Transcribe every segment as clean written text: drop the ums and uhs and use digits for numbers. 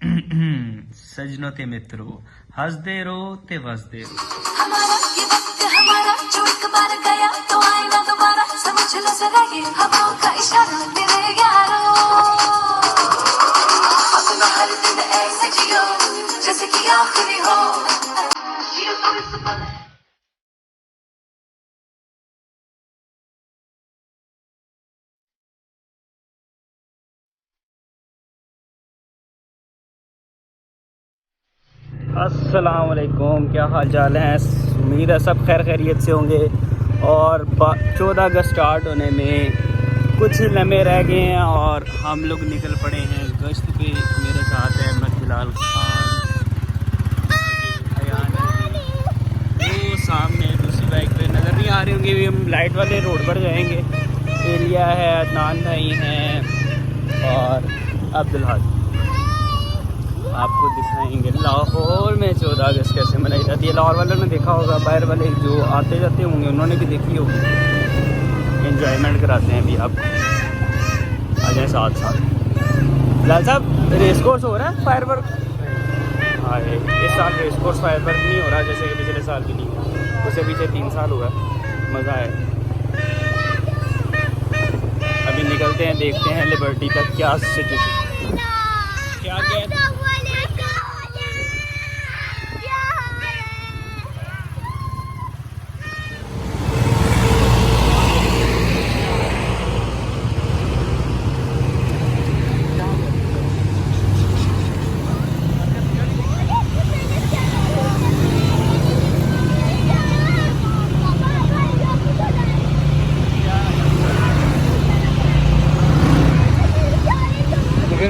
सजनों ते मित्रों, हंसदे रहो ते वसदे रहो। हमारा ये वक्त हमारा जो एक बार गया तो आए ना दोबारा, समझ लो जरा ये हवाओं का इशारा मेरे यारों। अपना हर दिन ऐसे जियो जैसे कि आखिरी हो, जियो तो इस पल। अस्सलाम वालेकुम, क्या हाल चाल है? उम्मीद है सब खैर खैरियत से होंगे। और 14 अगस्त स्टार्ट होने में कुछ ही लम्हे रह गए हैं और हम लोग निकल पड़े हैं गश्त पे। मेरे साथ है बिलाल खान, वो सामने दूसरी बाइक पे नज़र नहीं आ रहे होंगे, भी हम लाइट वाले रोड पर जाएंगे। एलिया है, अदनान भाई हैं और अब्दुल हाद। आपको दिखाएंगे लाहौर में 14 अगस्त कैसे मनाई जाती है। लाहौर वालों ने देखा होगा, बाहर वाले जो आते जाते होंगे उन्होंने भी देखी होगी। एंजॉयमेंट कराते हैं अभी आप आ जाए साथ साथ। लाल साहब, रेस कोर्स हो रहा है फायर वर्क? हाँ, इस साल रेस कोर्स फायर वर्क नहीं हो रहा, जैसे कि पिछले साल भी नहीं हुआ। उससे पीछे 3 साल हुआ, मज़ा है। अभी निकलते हैं, देखते हैं लिबर्टी का क्या सिचुएशन, क्या क्या।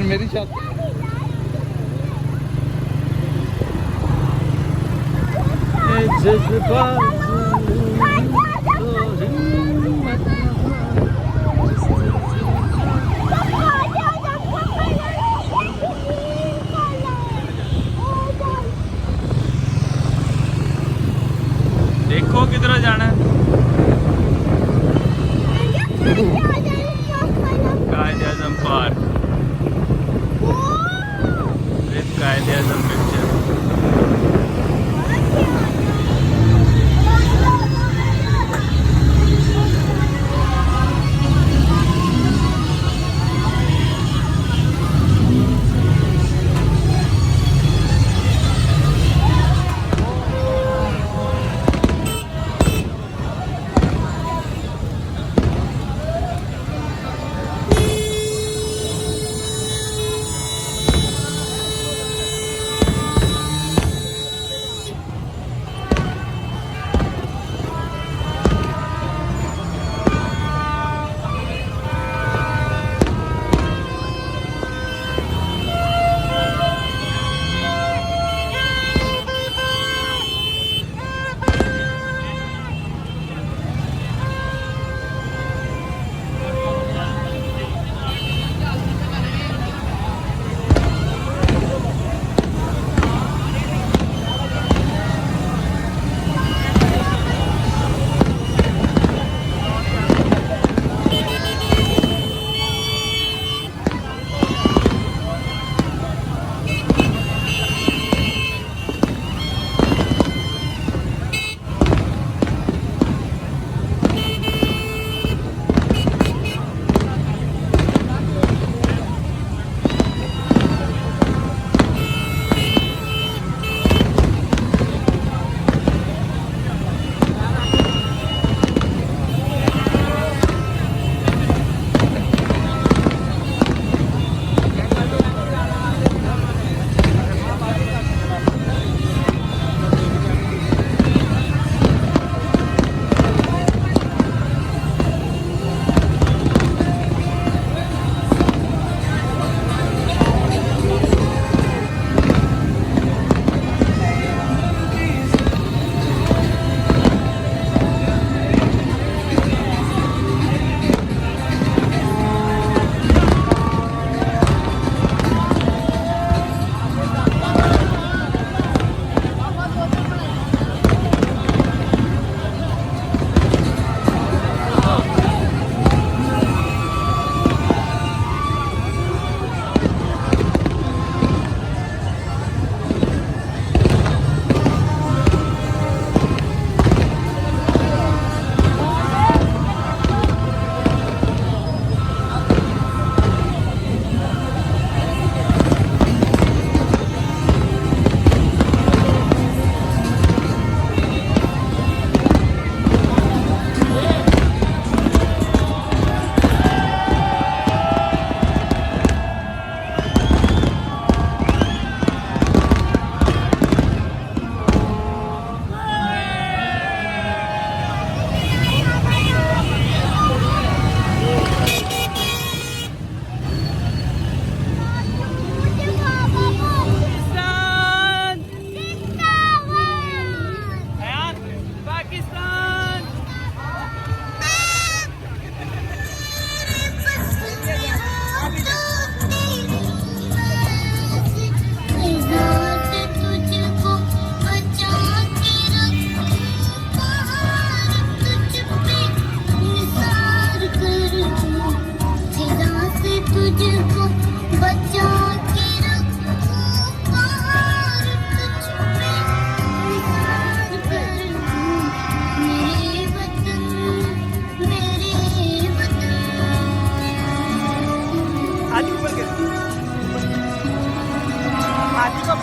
मेरी छत देखो किधर जाना है। कायदे आज़म पार्क, कायदे आज़म पिक्चर।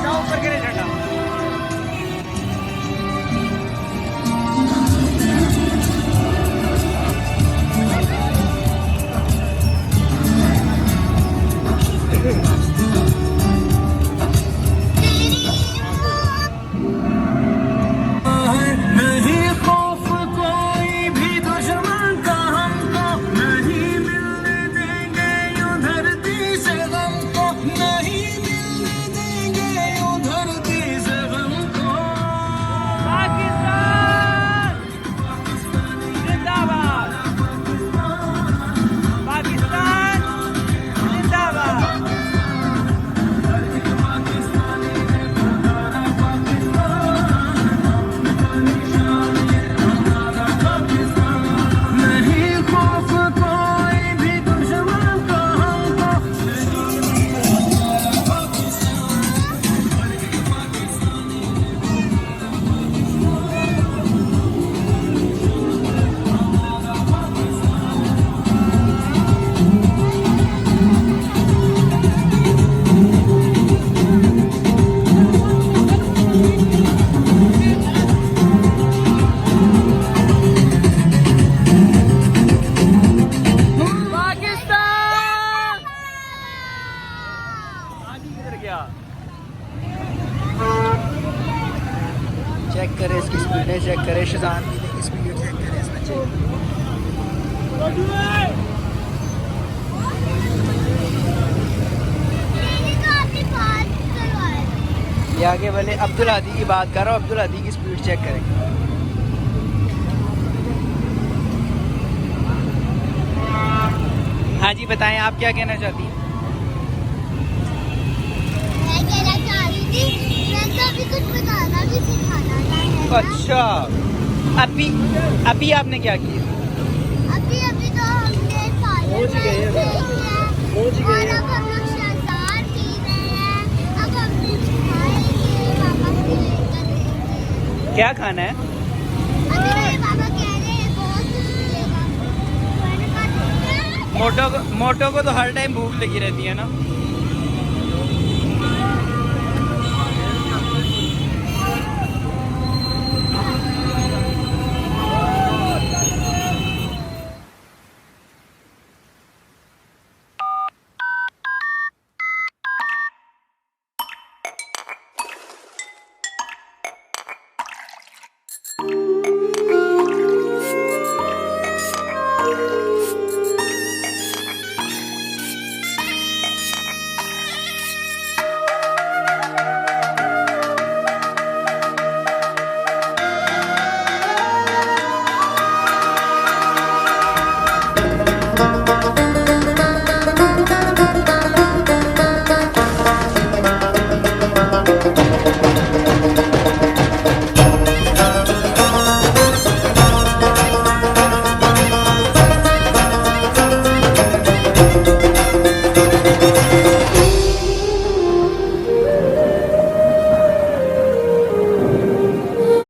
जाओ ऊपर गिरे झंडा। चेक करें इसकी स्पीड, चेक करें शजान की स्पीड, चेक करें इस बच्चे ये आगे वाले अब्दुल हादी की बात कर रहा हूँ। अब्दुल हादी की स्पीड चेक करें। हाँ जी बताएं, आप क्या कहना चाहती हैं? मैं कहना चाह रही थी मैं अभी कुछ बताना भी सिखाना था। अच्छा, अभी आपने क्या किया? अभी तो हमने पहुंच गए और अब हम लोग शहजाद पी रहे हैं। अब हम कुछ खाएंगे, पापा से लेकर देंगे। क्या खाना है? अभी मेरे पापा कह रहे हैं बहुत कुछ मिलेगा। मोटो को तो हर टाइम भूख लगी रहती है ना।